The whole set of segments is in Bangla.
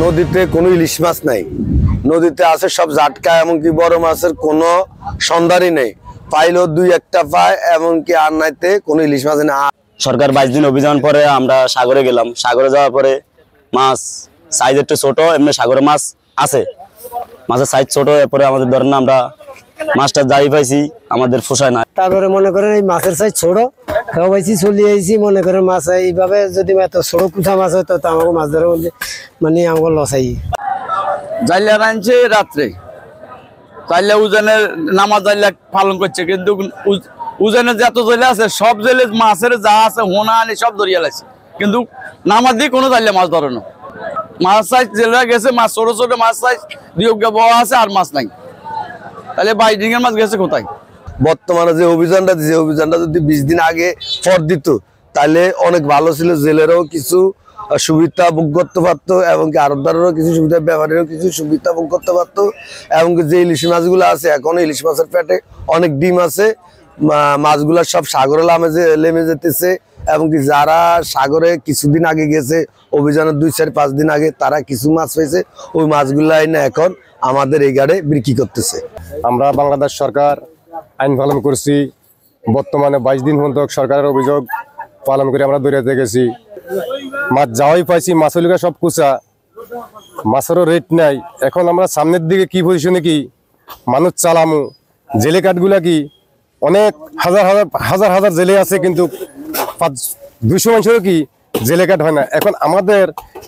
নদীতে কোনো ইলিশ মাছ নাই, নদীতে আছে সব জাটকা, এমনকি বড় মাছের কোনো সন্ধানই নেই। পাইলেও দুই একটা পায়, এমনকি আর নাইতে কোনো ইলিশ মাছ নেই। সরকার 22 দিন অভিযান পরে আমরা সাগরে গেলাম। সাগরে যাওয়ার পরে মাছ সাইজ একটু ছোট, এমনি সাগরে মাছ আছে, মাছের সাইজ ছোট। এরপরে আমাদের ধরেন আমরা মাছটা যাই পাইছি আমাদের পোষায় না। তারপরে মনে করেন এই মাছের সাইজ ছোট খাওয়াইছি, চলিয়ে আইছি। মনে করেন মাছ এইভাবে যদি এত ছোট কুঠা মাছ হয় তো আমাকে মাছ ধরে মানে আমাকে লসাই। জাইলা আনছে রাত্রে, জাইলা উজানের নামাজ জাইলা পালন করছে, কিন্তু উজানের যত জেলে আছে সব জেলে মাছের যা আছে হোনা আনি সব ধরিয়া লাগছে, কিন্তু নামাজ দিয়ে কোনো জাইলা মাছ ধরে না। মাছ সাইজ জেলে গেছে, মাছ ছোট ছোট মাছ সাইজ দুই বড় আছে, আর মাছ নাই। তাহলে 22 দিনের মাছ গেছে কোথায়? বর্তমানে যে অভিযানটা যদি 20 দিন আগে ফর দিত তাহলে অনেক ভালো ছিল। জেলেরও কিছু সুবিধা ভোগ করতে পারতো, এবং আরবদারেরও কিছু সুবিধা, ব্যাপারেরও কিছু সুবিধা ভোগ করতে পারতো। এবং যে ইলিশ মাছগুলো আছে এখন, ইলিশ মাছের পেটে অনেক ডিম আছে, মাছগুলো সব সাগরে লেমে যেতেছে। এবং কি যারা সাগরে কিছুদিন আগে গেছে, অভিযানের 2-4-5 দিন আগে, তারা কিছু মাছ পেয়েছে, ওই মাছগুলো না এখন আমাদের এই গাড়ে বিক্রি করতেছে। আমরা বাংলাদেশ সরকার আইন পালন করছি, বর্তমানে 22 দিন পর্যন্ত সরকারের অভিযোগ পালন করে আমরা দৌড়াতে গেছি। মাছ যাওয়াই পাইছি, মাছগুলো সব কুচা, মাছেরও রেট নাই। এখন আমরা সামনের দিকে কি পজিশনে কি মানুষ চালামু, জেলে কাঠগুলা কি অনেক হাজার হাজার জেলে আছে, কিন্তু 200 মানুষেরও কি জেলে কাঠ হয় না। এখন আমাদের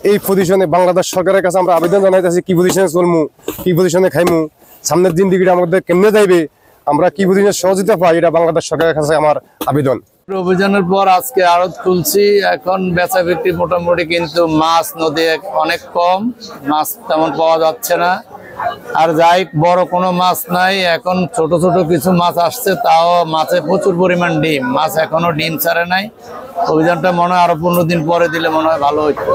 এই পজিশনে বাংলাদেশ সরকারের কাছে আমরা আবেদন জানাইতেছি, কি পজিশনে চলমু, কি পজিশনে খাইমু, সামনের জিন্দিগিটা আমাদের কেমনে যাইবে, আমরা কি পজিশনে সহযোগিতা পাই, এটা বাংলাদেশ সরকারের কাছে আমার আবেদন। অভিযানের পর আজকে আড়ত খুলছি, এখন বেচা বিক্রি মোটামুটি, কিন্তু মাছ নদী অনেক কম, মাছ তেমন পাওয়া যাচ্ছে না। আর যাই বড় কোনো মাছ নাই, এখন ছোট ছোট কিছু মাছ আসছে, তাও মাছে প্রচুর পরিমাণ ডিম, মাছ এখনো ডিম ছাড়ে নাই। অভিযানটা মনে হয় আরো 15 দিন পরে দিলে মনে হয় ভালো হইতো।